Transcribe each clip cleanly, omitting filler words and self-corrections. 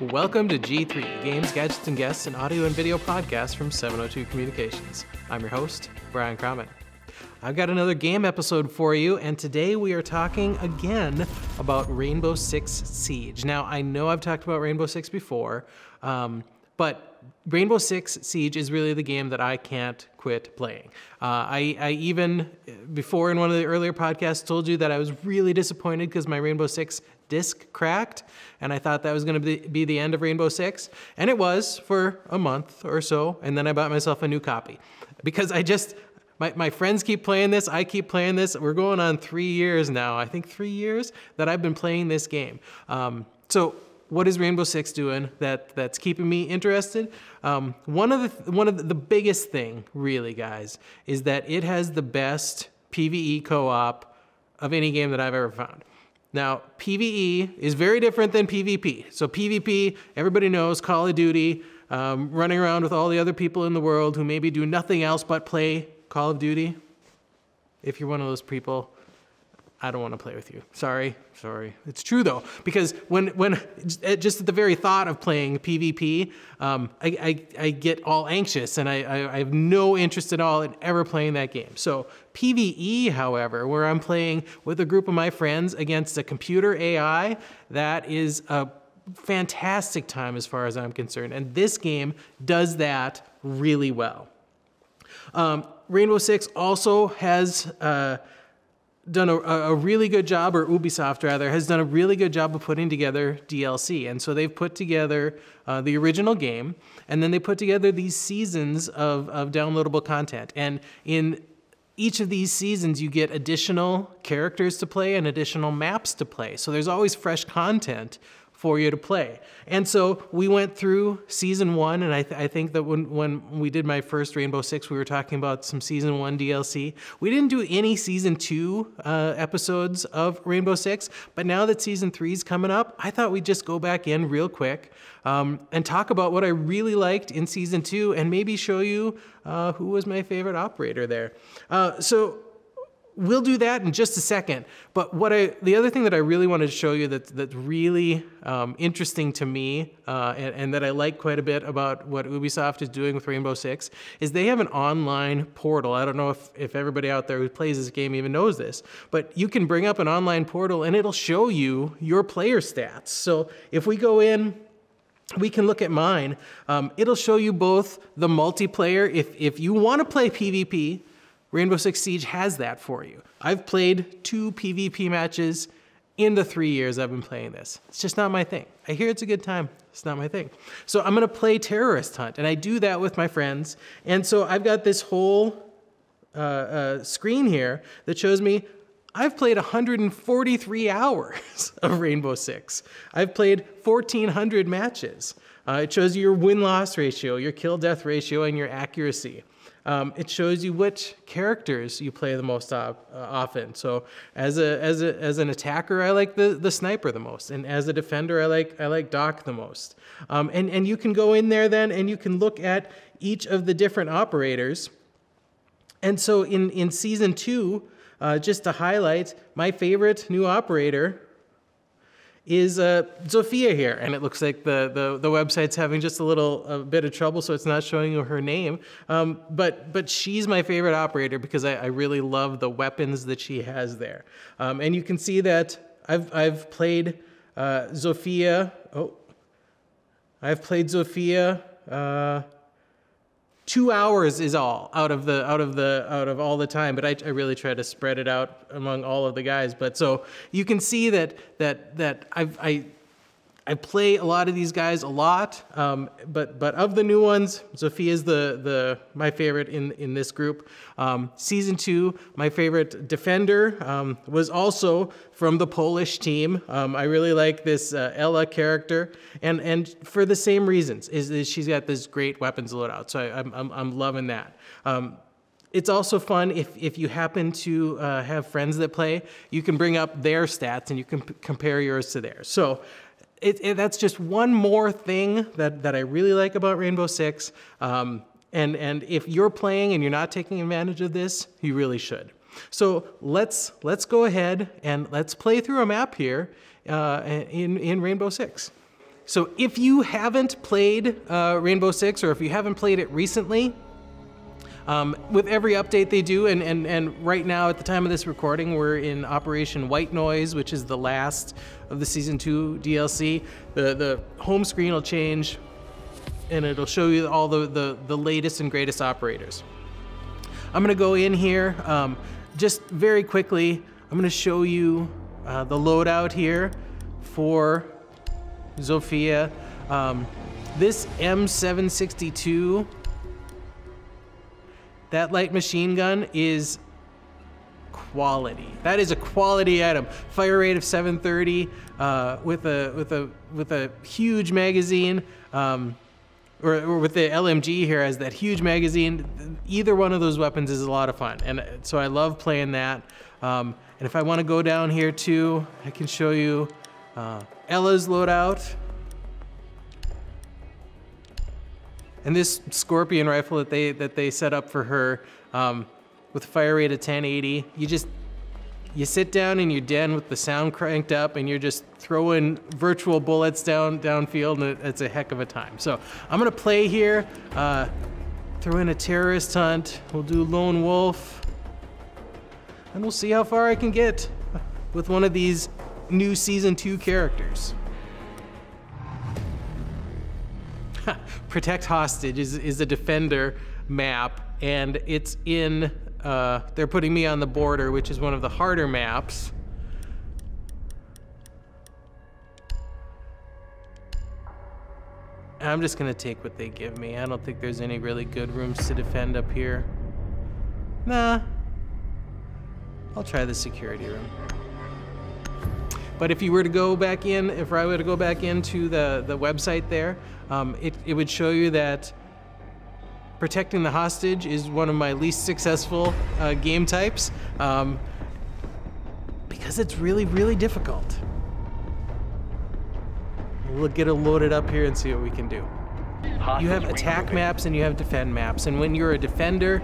Welcome to G3, Games, Gadgets, and Guests, an audio and video podcast from 702 Communications. I'm your host, Brian Croman. I've got another game episode for you, and today we are talking again about Rainbow Six Siege. Now, I know I've talked about Rainbow Six before, but Rainbow Six Siege is really the game that I can't quit playing. I even, before in one of the earlier podcasts, told you that I was really disappointed because my Rainbow Six disc cracked, and I thought that was going to be the end of Rainbow Six, and it was for a month or so, and then I bought myself a new copy. Because my friends keep playing this, I keep playing this, we're going on 3 years now, I think 3 years, that I've been playing this game. So what is Rainbow Six doing that's keeping me interested? One of the biggest thing, really, guys, is that it has the best PvE co-op of any game that I've ever found. Now, PvE is very different than PvP. So PvP, everybody knows, Call of Duty, running around with all the other people in the world who maybe do nothing else but play Call of Duty. If you're one of those people, I don't want to play with you. Sorry. It's true though, because when just at the very thought of playing PvP, I get all anxious, and I have no interest at all in ever playing that game. So PvE, however, where I'm playing with a group of my friends against a computer AI, that is a fantastic time as far as I'm concerned, and this game does that really well. Rainbow Six also has done a really good job, or Ubisoft rather, has done a really good job of putting together DLC. And so they've put together the original game, and then they put together these seasons of downloadable content. And in each of these seasons, you get additional characters to play and additional maps to play. So there's always fresh content for you to play. And so we went through season 1, and I think that when we did my first Rainbow Six, we were talking about some season 1 DLC. We didn't do any season 2 episodes of Rainbow Six, but now that season 3 is coming up, I thought we'd just go back in real quick and talk about what I really liked in season 2, and maybe show you who was my favorite operator there. So we'll do that in just a second, but the other thing that I really wanted to show you that's really interesting to me, and that I like quite a bit about what Ubisoft is doing with Rainbow Six, is they have an online portal. I don't know if everybody out there who plays this game even knows this, but you can bring up an online portal and it'll show you your player stats. So if we go in, we can look at mine. It'll show you both the multiplayer. If you want to play PvP, Rainbow Six Siege has that for you. I've played 2 PvP matches in the 3 years I've been playing this. It's just not my thing. I hear it's a good time. It's not my thing. So I'm going to play Terrorist Hunt, and I do that with my friends. And so I've got this whole screen here that shows me I've played 143 hours of Rainbow Six. I've played 1,400 matches. It shows you your win-loss ratio, your kill-death ratio, and your accuracy. It shows you which characters you play the most often. So as an attacker, I like the sniper the most, and as a defender, I like Doc the most. And you can go in there then, and you can look at each of the different operators. And so in season 2, just to highlight, my favorite new operator is Zofia here, and it looks like the website's having just a bit of trouble, so it's not showing you her name. But she's my favorite operator because I really love the weapons that she has there. And you can see that I've played Zofia. I've played Zofia. 2 hours is all out of all the time, but I really try to spread it out among all of the guys. But so you can see that I play a lot of these guys a lot, but of the new ones, Zofia is my favorite in this group. Season 2, my favorite defender was also from the Polish team. I really like this Ella character, and for the same reasons, is she's got this great weapons loadout. So I'm loving that. It's also fun if you happen to have friends that play, you can bring up their stats and you can compare yours to theirs. So that's just one more thing that I really like about Rainbow Six. And if you're playing and you're not taking advantage of this, you really should. So let's go ahead and let's play through a map here in Rainbow Six. So if you haven't played Rainbow Six, or if you haven't played it recently, with every update they do, and right now at the time of this recording, we're in Operation White Noise, which is the last of the Season 2 DLC. The home screen will change, and it'll show you all the latest and greatest operators. I'm gonna go in here, just very quickly, I'm gonna show you the loadout here for Zofia. This M762, that light machine gun is quality. That is a quality item. Fire rate of 730 with a huge magazine, or with the LMG here as that huge magazine. Either one of those weapons is a lot of fun, and so I love playing that. And if I want to go down here too, I can show you Ella's loadout. And this Scorpion rifle that they set up for her, with a fire rate of 1080, you sit down in your den with the sound cranked up, and you're just throwing virtual bullets downfield, and it's a heck of a time. So I'm gonna play here, throw in a terrorist hunt. We'll do lone wolf, and we'll see how far I can get with one of these new Season 2 characters. Protect Hostage is a Defender map, and it's in, they're putting me on the border, which is one of the harder maps. I'm just gonna take what they give me. I don't think there's any really good rooms to defend up here. Nah, I'll try the security room. But if you were to go back in, if I were to go back into the website there, it would show you that protecting the hostage is one of my least successful game types, because it's really, really difficult. We'll get it loaded up here and see what we can do. You have attack maps and you have defend maps, and when you're a defender,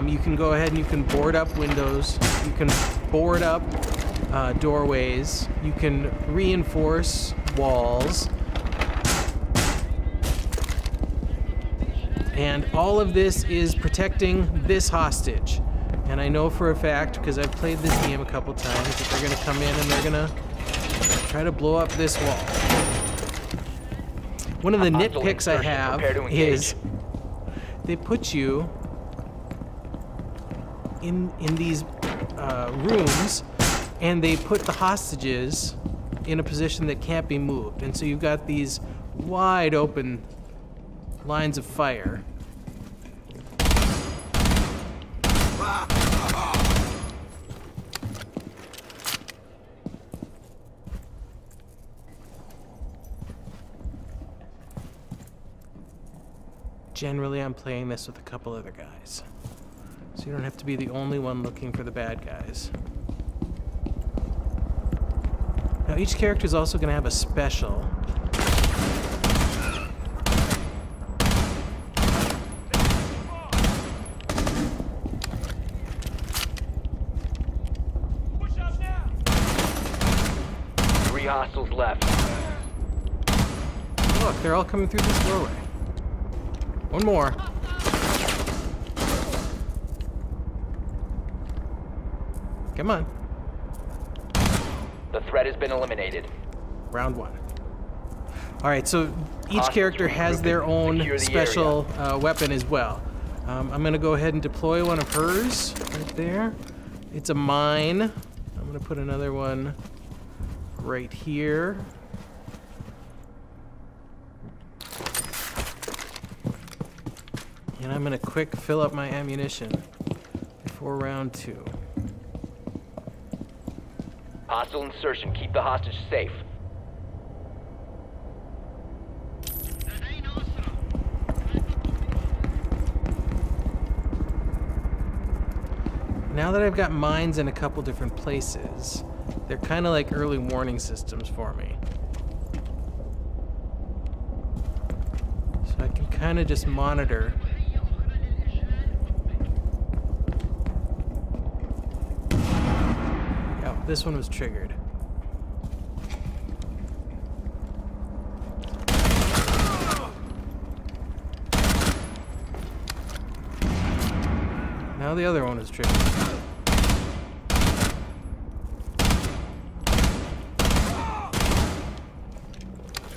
you can go ahead and you can board up windows, you can board up doorways, you can reinforce walls, and all of this is protecting this hostage. And I know for a fact, because I've played this game a couple times, that they're gonna come in and they're gonna try to blow up this wall. One of the nitpicks I have is they put you in these rooms, and they put the hostages in a position that can't be moved. And so you've got these wide open lines of fire. Generally, I'm playing this with a couple other guys, so you don't have to be the only one looking for the bad guys. Now, each character is also going to have a special. Three hostiles left. Look, they're all coming through this doorway. One more. Come on. The threat has been eliminated. Round one. All right, so each character has their own special weapon as well. I'm gonna go ahead and deploy one of hers right there. It's a mine. I'm gonna put another one right here. And I'm gonna quick fill up my ammunition before round two. Hostile insertion. Keep the hostage safe. Now that I've got mines in a couple different places, they're kind of like early warning systems for me. So I can kind of just monitor. Yeah, this one was triggered. Now the other one is tripping.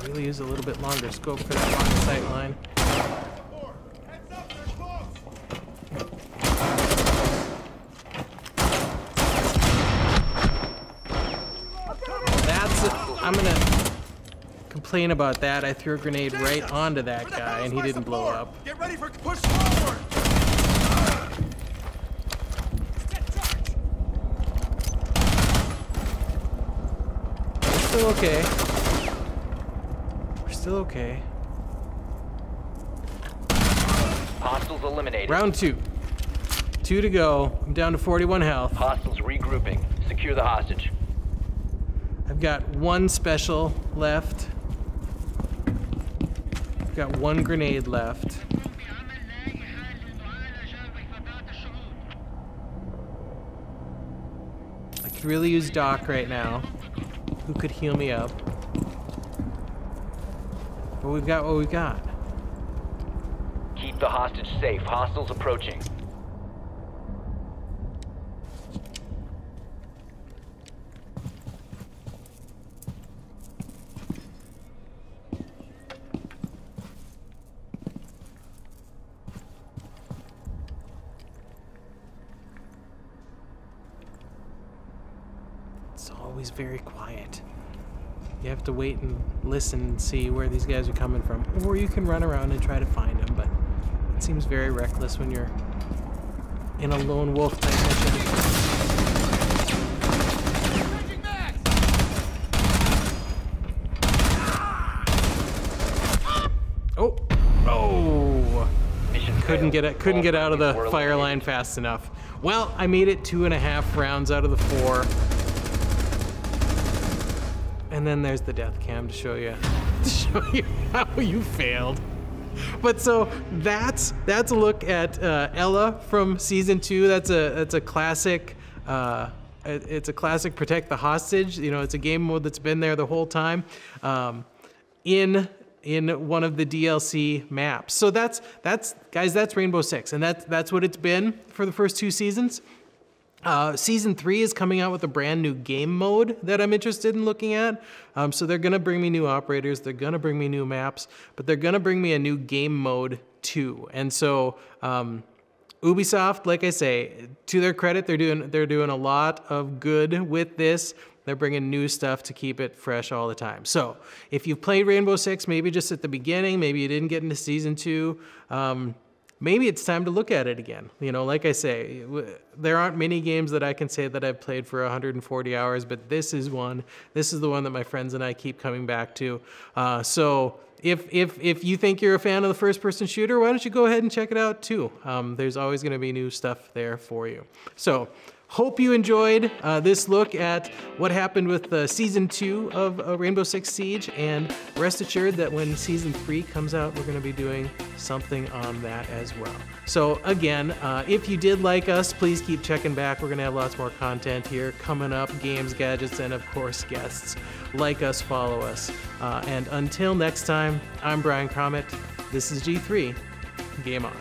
Really use a little bit longer scope for that long sight line. I'm gonna complain about that. I threw a grenade right onto that guy and he didn't blow up. Get ready for push forward. We're still okay. We're still okay. Hostiles eliminated. Round 2. 2 to go. I'm down to 41 health. Hostiles regrouping. Secure the hostage. I've got 1 special left. I've got 1 grenade left. I could really use Doc right now. Who could heal me up? But we've got what we've got. Keep the hostage safe. Hostiles approaching. It's always very quiet. You have to wait and listen and see where these guys are coming from. Or you can run around and try to find them, but it seems very reckless when you're in a lone wolf type mission. Oh! Oh! Couldn't get out of the fire line fast enough. Well, I made it 2.5 rounds out of the 4. And then there's the death cam to show you how you failed. But so that's a look at Ella from season 2. That's a classic. It's a classic protect the hostage. You know, it's a game mode that's been there the whole time. In one of the DLC maps. So that's guys, that's Rainbow Six, and that's what it's been for the first 2 seasons. Season 3 is coming out with a brand new game mode that I'm interested in looking at. So they're gonna bring me new operators, they're gonna bring me new maps, but they're gonna bring me a new game mode too. And so Ubisoft, like I say, to their credit, they're doing a lot of good with this. They're bringing new stuff to keep it fresh all the time. So if you've played Rainbow Six, maybe just at the beginning, maybe you didn't get into season 2, maybe it's time to look at it again. You know, like I say, there aren't many games that I can say that I've played for 140 hours, but this is one. This is the one that my friends and I keep coming back to. So if you think you're a fan of the first-person shooter, why don't you go ahead and check it out too? There's always going to be new stuff there for you. So hope you enjoyed this look at what happened with Season 2 of Rainbow Six Siege, and rest assured that when Season 3 comes out, we're going to be doing something on that as well. So again, if you did like us, please keep checking back. We're going to have lots more content here coming up, games, gadgets, and of course guests. Like us, follow us. And until next time, I'm Brian Crommett. This is G3. Game on.